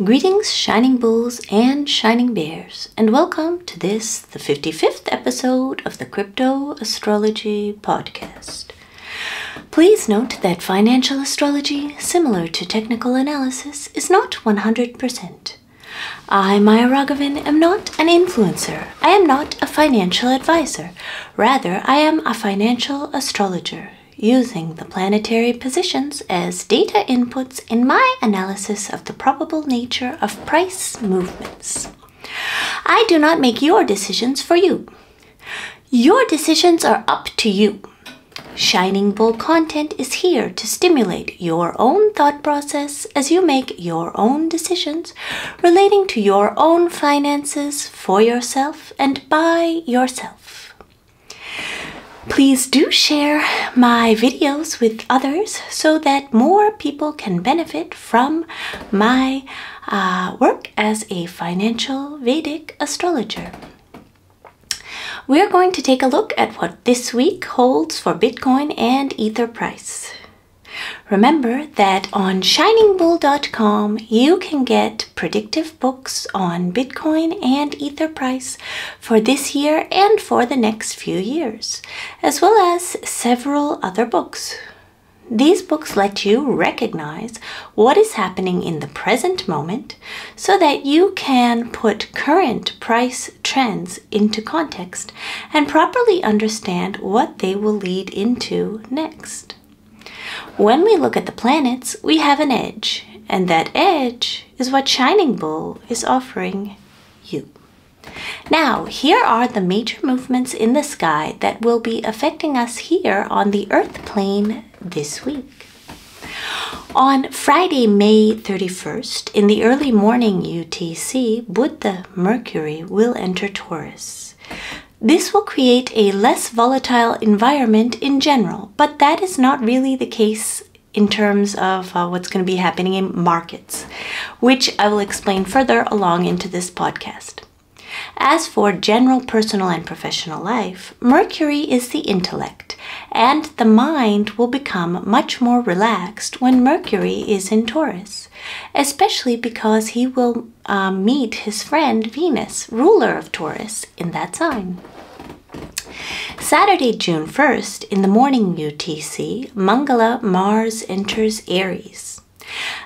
Greetings, Shining Bulls and Shining Bears, and welcome to this, the 55th episode of the Crypto Astrology Podcast. Please note that financial astrology, similar to technical analysis, is not 100%. I, Maya Raghavan, am not an influencer. I am not a financial advisor. Rather, I am a financial astrologer, using the planetary positions as data inputs in my analysis of the probable nature of price movements. I do not make your decisions for you. Your decisions are up to you. Shining Bull content is here to stimulate your own thought process as you make your own decisions relating to your own finances for yourself and by yourself. Please do share my videos with others so that more people can benefit from my work as a financial Vedic astrologer. We're going to take a look at what this week holds for Bitcoin and Ether price. Remember that on ShiningBull.com you can get predictive books on Bitcoin and Ether price for this year and for the next few years, as well as several other books. These books let you recognize what is happening in the present moment so that you can put current price trends into context and properly understand what they will lead into next. When we look at the planets, we have an edge, and that edge is what Shining Bull is offering you. Now, here are the major movements in the sky that will be affecting us here on the Earth plane this week. On Friday, May 31st, in the early morning UTC, Buddha Mercury will enter Taurus. This will create a less volatile environment in general, but that is not really the case in terms of what's going to be happening in markets, which I will explain further along into this podcast. As for general personal and professional life, Mercury is the intellect, and the mind will become much more relaxed when Mercury is in Taurus, especially because he will meet his friend Venus, ruler of Taurus, in that sign. Saturday, June 1st, in the morning UTC, Mangala Mars enters Aries.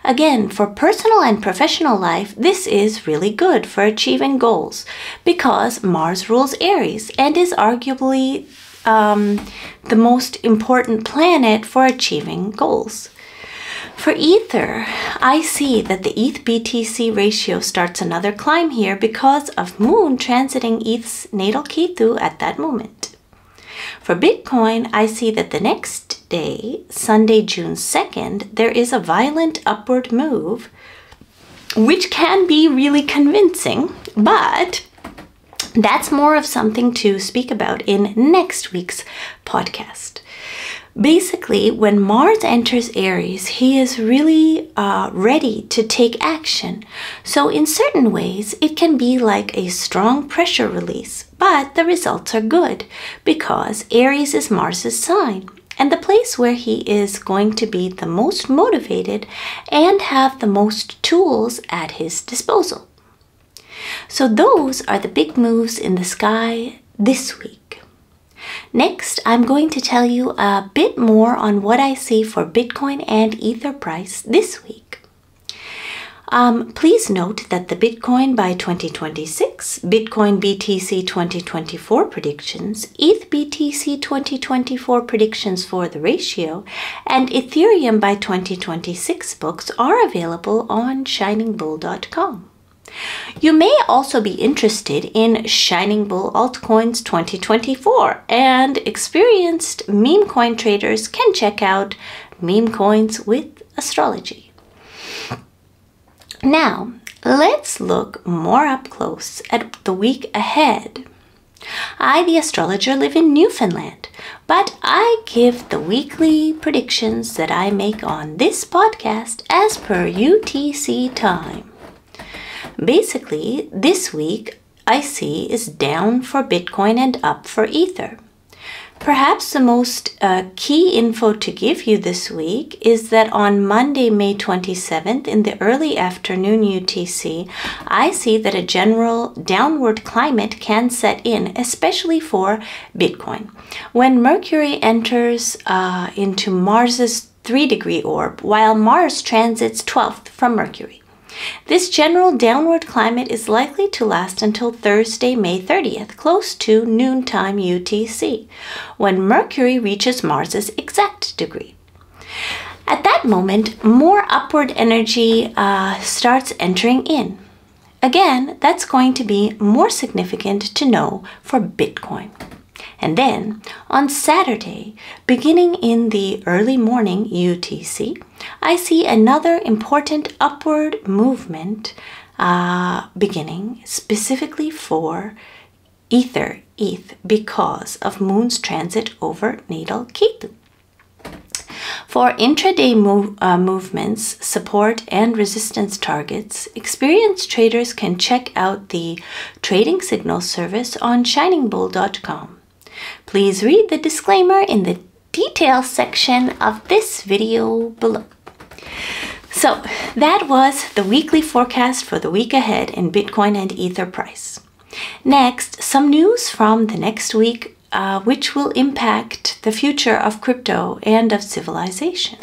Again, for personal and professional life, this is really good for achieving goals because Mars rules Aries and is arguably the most important planet for achieving goals. For Ether, I see that the ETH-BTC ratio starts another climb here because of Moon transiting ETH's natal Ketu at that moment. For Bitcoin, I see that the next day, Sunday, June 2nd, there is a violent upward move, which can be really convincing, but that's more of something to speak about in next week's podcast. Basically, when Mars enters Aries, he is really ready to take action. So in certain ways, it can be like a strong pressure release, but the results are good because Aries is Mars's sign and the place where he is going to be the most motivated and have the most tools at his disposal. So those are the big moves in the sky this week. Next, I'm going to tell you a bit more on what I see for Bitcoin and Ether price this week. Please note that the Bitcoin by 2026, Bitcoin BTC 2024 predictions, ETH BTC 2024 predictions for the ratio, and Ethereum by 2026 books are available on ShiningBull.com. You may also be interested in ShiningBull ALTCOINS 2024, and experienced meme coin traders can check out MEMECOINS with Astrology. Now, let's look more up close at the week ahead. I, the astrologer, live in Newfoundland, but I give the weekly predictions that I make on this podcast as per UTC time. Basically, this week I see is down for Bitcoin and up for Ether. Perhaps the most key info to give you this week is that on Monday, May 27th, in the early afternoon UTC, I see that a general downward climate can set in, especially for Bitcoin. When Mercury enters into Mars's 3-degree orb, while Mars transits 12th from Mercury. This general downward climate is likely to last until Thursday, May 30th, close to noontime UTC, when Mercury reaches Mars's exact degree. At that moment, more upward energy starts entering in. Again, that's going to be more significant to know for Bitcoin. And then, on Saturday, beginning in the early morning UTC, I see another important upward movement beginning specifically for ETH, because of Moon's transit over natal Ketu. For intraday movements, support and resistance targets, experienced traders can check out the trading signal service on ShiningBull.com. Please read the disclaimer in the details section of this video below. So that was the weekly forecast for the week ahead in Bitcoin and Ether price. Next, some news from the next week, which will impact the future of crypto and of civilization.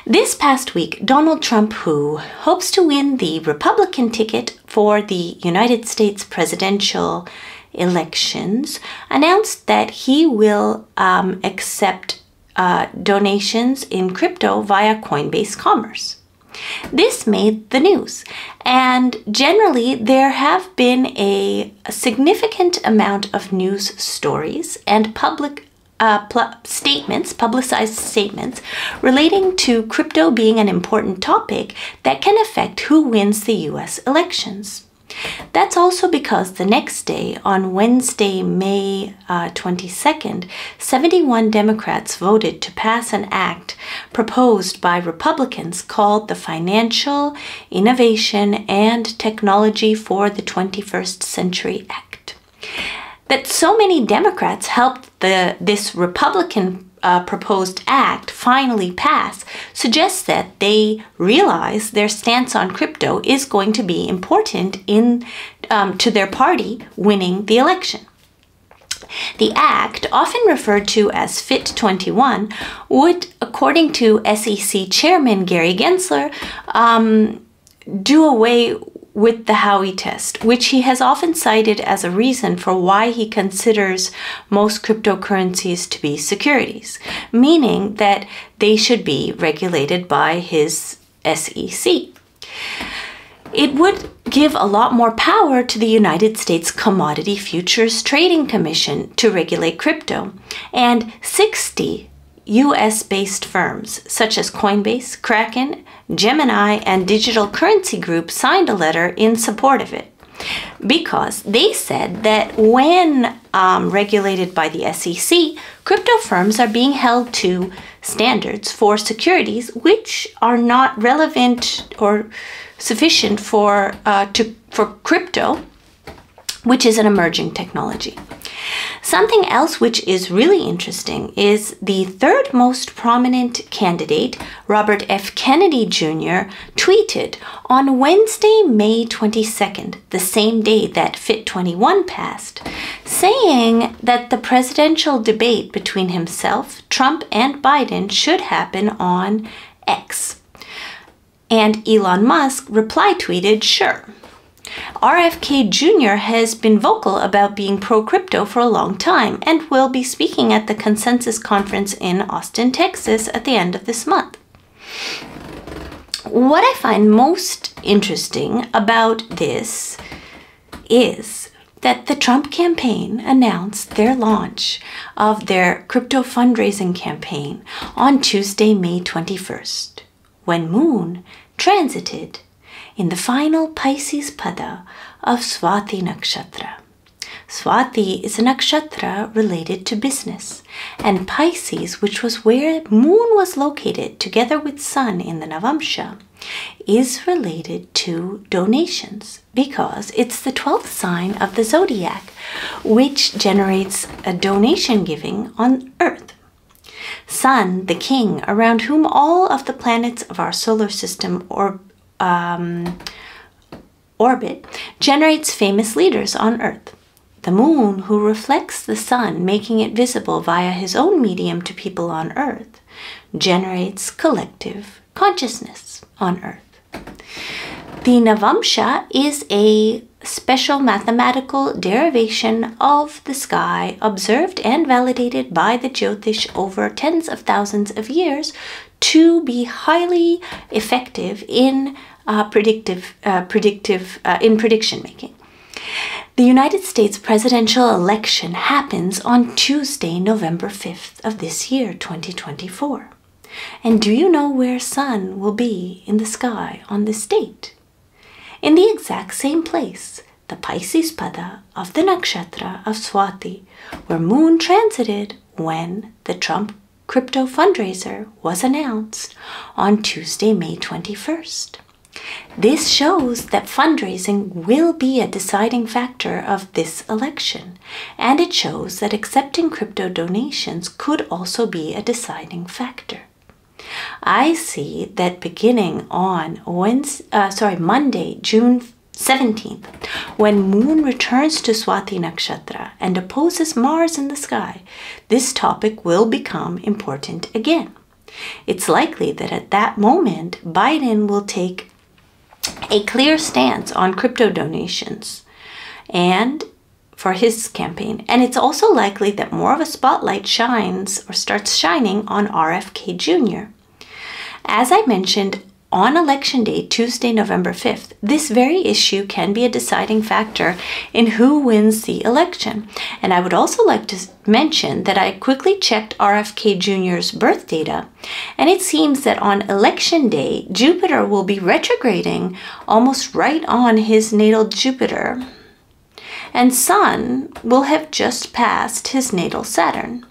This past week, Donald Trump, who hopes to win the Republican ticket for the United States presidential elections, announced that he will accept donations in crypto via Coinbase Commerce. This made the news, and generally there have been a significant amount of news stories and public publicized statements relating to crypto being an important topic that can affect who wins the US elections. That's also because the next day, on Wednesday, May 22nd, 71 Democrats voted to pass an act proposed by Republicans called the Financial Innovation and Technology for the 21st Century Act. That so many Democrats helped this Republican proposed act finally pass suggests that they realize their stance on crypto is going to be important to their party winning the election. The act, often referred to as Fit 21, would, according to SEC Chairman Gary Gensler, do away with the Howey test, which he has often cited as a reason for why he considers most cryptocurrencies to be securities, meaning that they should be regulated by his SEC. It would give a lot more power to the United States Commodity Futures Trading Commission to regulate crypto, and 60 US-based firms such as Coinbase, Kraken, Gemini, and Digital Currency Group signed a letter in support of it, because they said that when regulated by the SEC, crypto firms are being held to standards for securities which are not relevant or sufficient for crypto, which is an emerging technology. Something else which is really interesting is the third most prominent candidate, Robert F. Kennedy Jr., tweeted on Wednesday, May 22nd, the same day that Fit 21 passed, saying that the presidential debate between himself, Trump, and Biden should happen on X. And Elon Musk reply tweeted, "Sure." RFK Jr. has been vocal about being pro-crypto for a long time and will be speaking at the Consensus Conference in Austin, Texas at the end of this month. What I find most interesting about this is that the Trump campaign announced their launch of their crypto fundraising campaign on Tuesday, May 21st, when Moon transited in the final Pisces Pada of Swati Nakshatra. Swati is a nakshatra related to business, and Pisces, which was where Moon was located together with Sun in the Navamsha, is related to donations because it's the 12th sign of the zodiac, which generates a donation giving on Earth. Sun, the king, around whom all of the planets of our solar system orbit, generates famous leaders on Earth. The moon, who reflects the sun, making it visible via his own medium to people on Earth, generates collective consciousness on Earth. The Navamsha is a special mathematical derivation of the sky observed and validated by the Jyotish over tens of thousands of years to be highly effective in prediction making. The United States presidential election happens on Tuesday, November 5th of this year, 2024. And do you know where Sun will be in the sky on this date? In the exact same place, the Pisces Pada of the nakshatra of Swati, where Moon transited when the Trump crypto fundraiser was announced on Tuesday, May 21st. This shows that fundraising will be a deciding factor of this election, and it shows that accepting crypto donations could also be a deciding factor. I see that beginning on Monday, June 17th, when Moon returns to Swati Nakshatra and opposes Mars in the sky, this topic will become important again. It's likely that at that moment, Biden will take a clear stance on crypto donations and for his campaign. And it's also likely that more of a spotlight shines or starts shining on RFK Jr. As I mentioned, on Election Day, Tuesday, November 5th, this very issue can be a deciding factor in who wins the election. And I would also like to mention that I quickly checked RFK Jr.'s birth data, and it seems that on Election Day, Jupiter will be retrograding almost right on his natal Jupiter, and Sun will have just passed his natal Saturn.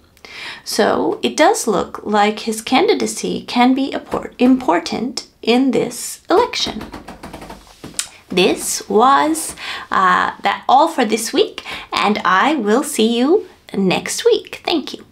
So it does look like his candidacy can be important in this election. This was all for this week, and I will see you next week. Thank you.